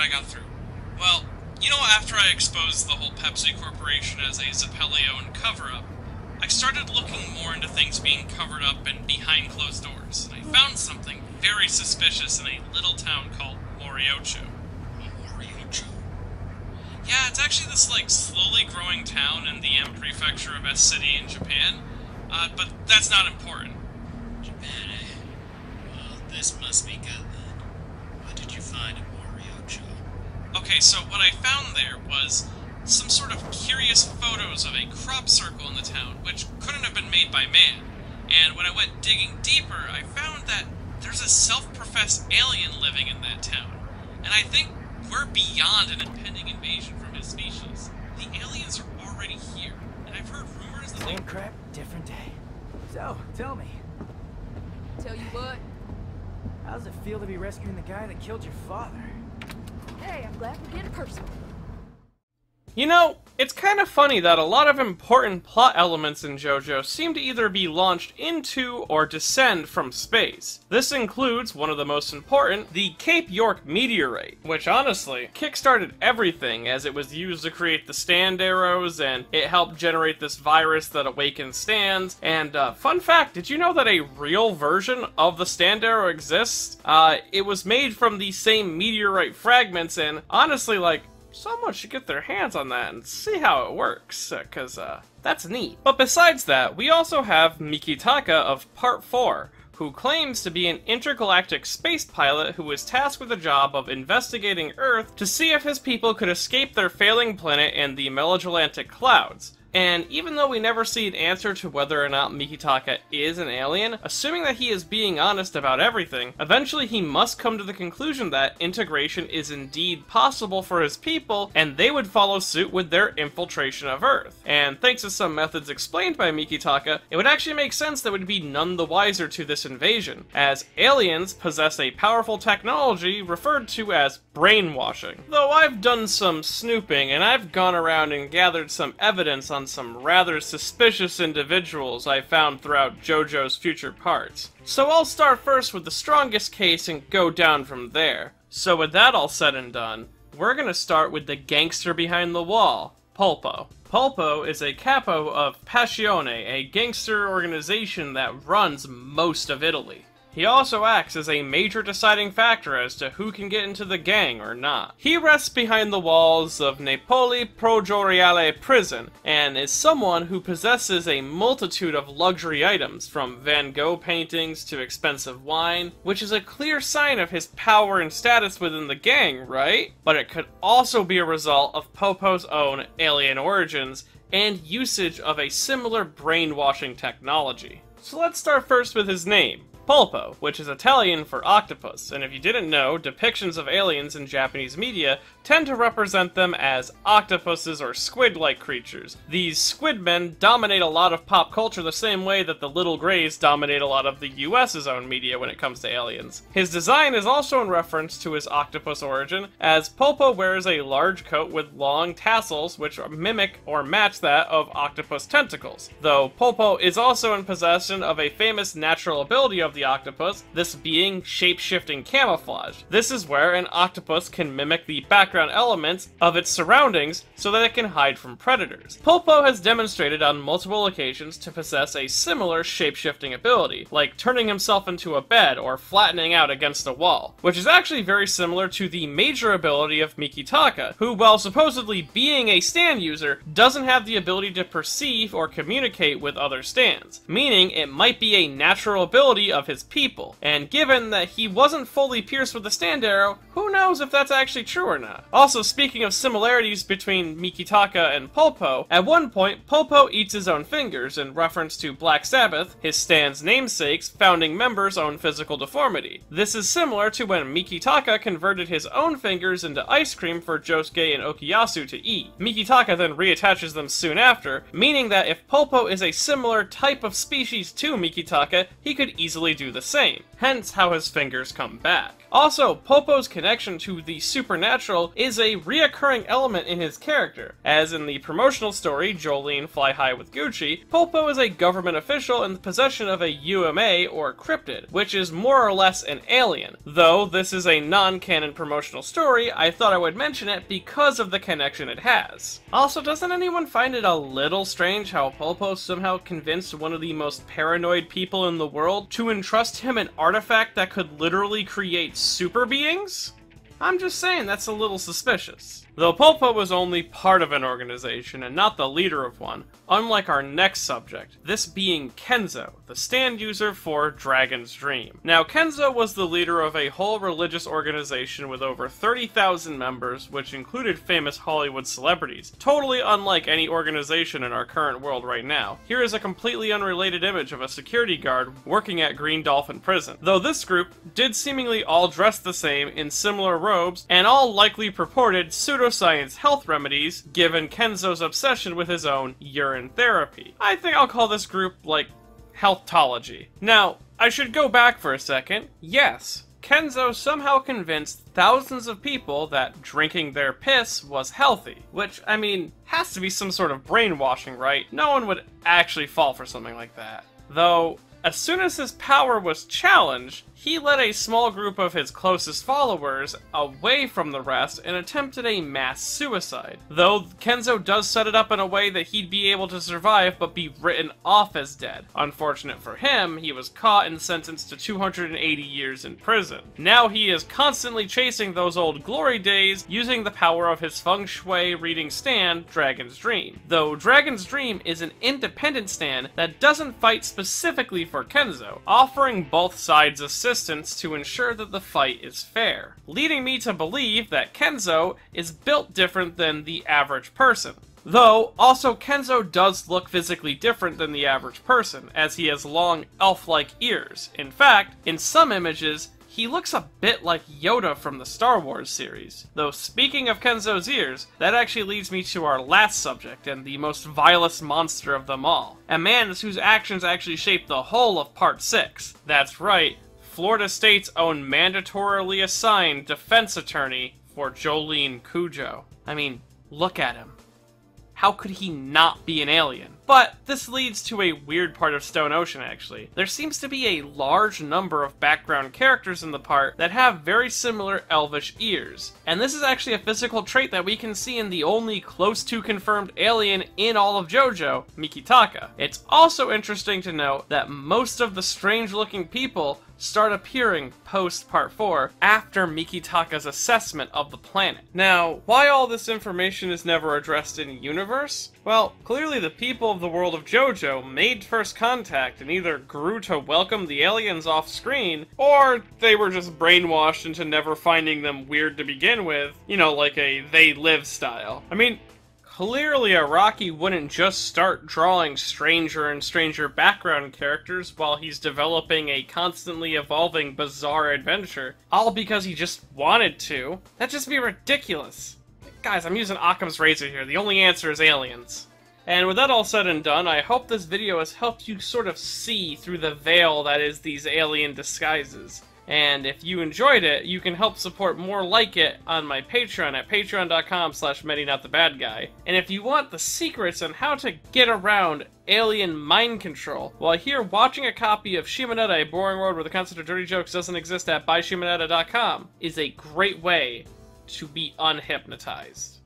I got through. Well, you know, after I exposed the whole Pepsi Corporation as a Zappelli-owned cover-up, I started looking more into things being covered up and behind closed doors, and I found something very suspicious in a little town called Moriocho. Moriocho? Yeah, it's actually this, like, slowly growing town in the M prefecture of S City in Japan, but that's not important. Japan, eh? Well, this must be good then. What did you find in Moriocho? Okay, so what I found there was some sort of curious photos of a crop circle in the town, which couldn't have been made by man. And when I went digging deeper, I found that there's a self-professed alien living in that town. And I think we're beyond an impending invasion from his species. The aliens are already here, and I've heard rumors that Same crap, different day. So, tell me, Tell you what, how does it feel to be rescuing the guy that killed your father? hey, I'm glad we're getting personal. You know, it's kind of funny that a lot of important plot elements in JoJo seem to either be launched into or descend from space. This includes, one of the most important, the Cape York meteorite, which honestly kickstarted everything as it was used to create the stand arrows, and it helped generate this virus that awakens stands. And fun fact, did you know that a real version of the stand arrow exists? It was made from the same meteorite fragments, and honestly, like, someone should get their hands on that and see how it works, cause that's neat. But besides that, we also have Mikitaka of Part 4, who claims to be an intergalactic space pilot who was tasked with the job of investigating Earth to see if his people could escape their failing planet in the Melogelantic clouds. And even though we never see an answer to whether or not Mikitaka is an alien, assuming that he is being honest about everything, eventually he must come to the conclusion that integration is indeed possible for his people, and they would follow suit with their infiltration of Earth. And thanks to some methods explained by Mikitaka, it would actually make sense that would be none the wiser to this invasion, as aliens possess a powerful technology referred to as brainwashing. Though I've done some snooping, and I've gone around and gathered some evidence on some rather suspicious individuals I found throughout JoJo's future parts. So I'll start first with the strongest case and go down from there. So with that all said and done, we're gonna start with the gangster behind the wall, Pulpo. Pulpo is a capo of Passione, a gangster organization that runs most of Italy. He also acts as a major deciding factor as to who can get into the gang or not. He rests behind the walls of Napoli Progoriale prison, and is someone who possesses a multitude of luxury items, from Van Gogh paintings to expensive wine, which is a clear sign of his power and status within the gang, right? But it could also be a result of Popo's own alien origins and usage of a similar brainwashing technology. So let's start first with his name, Pulpo, which is Italian for octopus, and if you didn't know, depictions of aliens in Japanese media tend to represent them as octopuses or squid-like creatures. These squid men dominate a lot of pop culture the same way that the little greys dominate a lot of the US's own media when it comes to aliens. His design is also in reference to his octopus origin, as Pulpo wears a large coat with long tassels which mimic or match that of octopus tentacles, though Pulpo is also in possession of a famous natural ability of the octopus, this being shape-shifting camouflage. This is where an octopus can mimic the background elements of its surroundings so that it can hide from predators. Pulpo has demonstrated on multiple occasions to possess a similar shape-shifting ability, like turning himself into a bed or flattening out against a wall, which is actually very similar to the major ability of Mikitaka, who, while supposedly being a stand user, doesn't have the ability to perceive or communicate with other stands, meaning it might be a natural ability of his people, and given that he wasn't fully pierced with the stand arrow, who knows if that's actually true or not. Also, speaking of similarities between Mikitaka and Pulpo, at one point Pulpo eats his own fingers in reference to Black Sabbath, his stand's namesake's founding member's own physical deformity. This is similar to when Mikitaka converted his own fingers into ice cream for Josuke and Okuyasu to eat. Mikitaka then reattaches them soon after, meaning that if Pulpo is a similar type of species to Mikitaka, he could easily do the same, hence how his fingers come back. Also, Popo's connection to the supernatural is a reoccurring element in his character, as in the promotional story Jolene Fly High with Gucci, Popo is a government official in the possession of a UMA, or cryptid, which is more or less an alien. Though this is a non-canon promotional story, I thought I would mention it because of the connection it has. Also, doesn't anyone find it a little strange how Popo somehow convinced one of the most paranoid people in the world to entrust him an artifact that could literally create super beings? I'm just saying, that's a little suspicious. Though Popo was only part of an organization and not the leader of one, unlike our next subject, this being Kenzo, the stand user for Dragon's Dream. Now, Kenzo was the leader of a whole religious organization with over 30,000 members, which included famous Hollywood celebrities, totally unlike any organization in our current world right now. Here is a completely unrelated image of a security guard working at Green Dolphin Prison, though this group did seemingly all dress the same in similar robes, and all likely purported pseudoscience health remedies, given Kenzo's obsession with his own urine therapy. I think I'll call this group, like, healthology. Now, I should go back for a second. Yes, Kenzo somehow convinced thousands of people that drinking their piss was healthy. Which, I mean, has to be some sort of brainwashing, right? No one would actually fall for something like that. Though, as soon as his power was challenged, he led a small group of his closest followers away from the rest and attempted a mass suicide. Though Kenzo does set it up in a way that he'd be able to survive but be written off as dead. Unfortunate for him, he was caught and sentenced to 280 years in prison. Now he is constantly chasing those old glory days using the power of his feng shui reading stand, Dragon's Dream. Though Dragon's Dream is an independent stand that doesn't fight specifically for Kenzo, offering both sides assistance to ensure that the fight is fair, leading me to believe that Kenzo is built different than the average person. Though, also Kenzo does look physically different than the average person, as he has long, elf-like ears. In fact, in some images, he looks a bit like Yoda from the Star Wars series. Though speaking of Kenzo's ears, that actually leads me to our last subject and the most vilest monster of them all. A man whose actions actually shape the whole of Part 6. That's right, Florida State's own mandatorily assigned defense attorney for Jolene Cujo. I mean, look at him. How could he not be an alien? But this leads to a weird part of Stone Ocean, actually. There seems to be a large number of background characters in the part that have very similar elvish ears. And this is actually a physical trait that we can see in the only close to confirmed alien in all of JoJo, Mikitaka. It's also interesting to note that most of the strange-looking people start appearing post Part 4 after Mikitaka's assessment of the planet. Now, why all this information is never addressed in universe? Well, clearly the people of the world of JoJo made first contact and either grew to welcome the aliens off screen, or they were just brainwashed into never finding them weird to begin with, you know, like a they live style. I mean, clearly Araki wouldn't just start drawing stranger and stranger background characters while he's developing a constantly evolving bizarre adventure, all because he just wanted to. That'd just be ridiculous. Guys, I'm using Occam's razor here. The only answer is aliens. And with that all said and done, I hope this video has helped you sort of see through the veil that is these alien disguises. And if you enjoyed it, you can help support more like it on my Patreon at patreon.com/MetinotTheBadGuy. And if you want the secrets on how to get around alien mind control, while here watching a copy of Shimonetta, A Boring World Where the Concept of Dirty Jokes Doesn't Exist at buyshimonetta.com is a great way to be unhypnotized.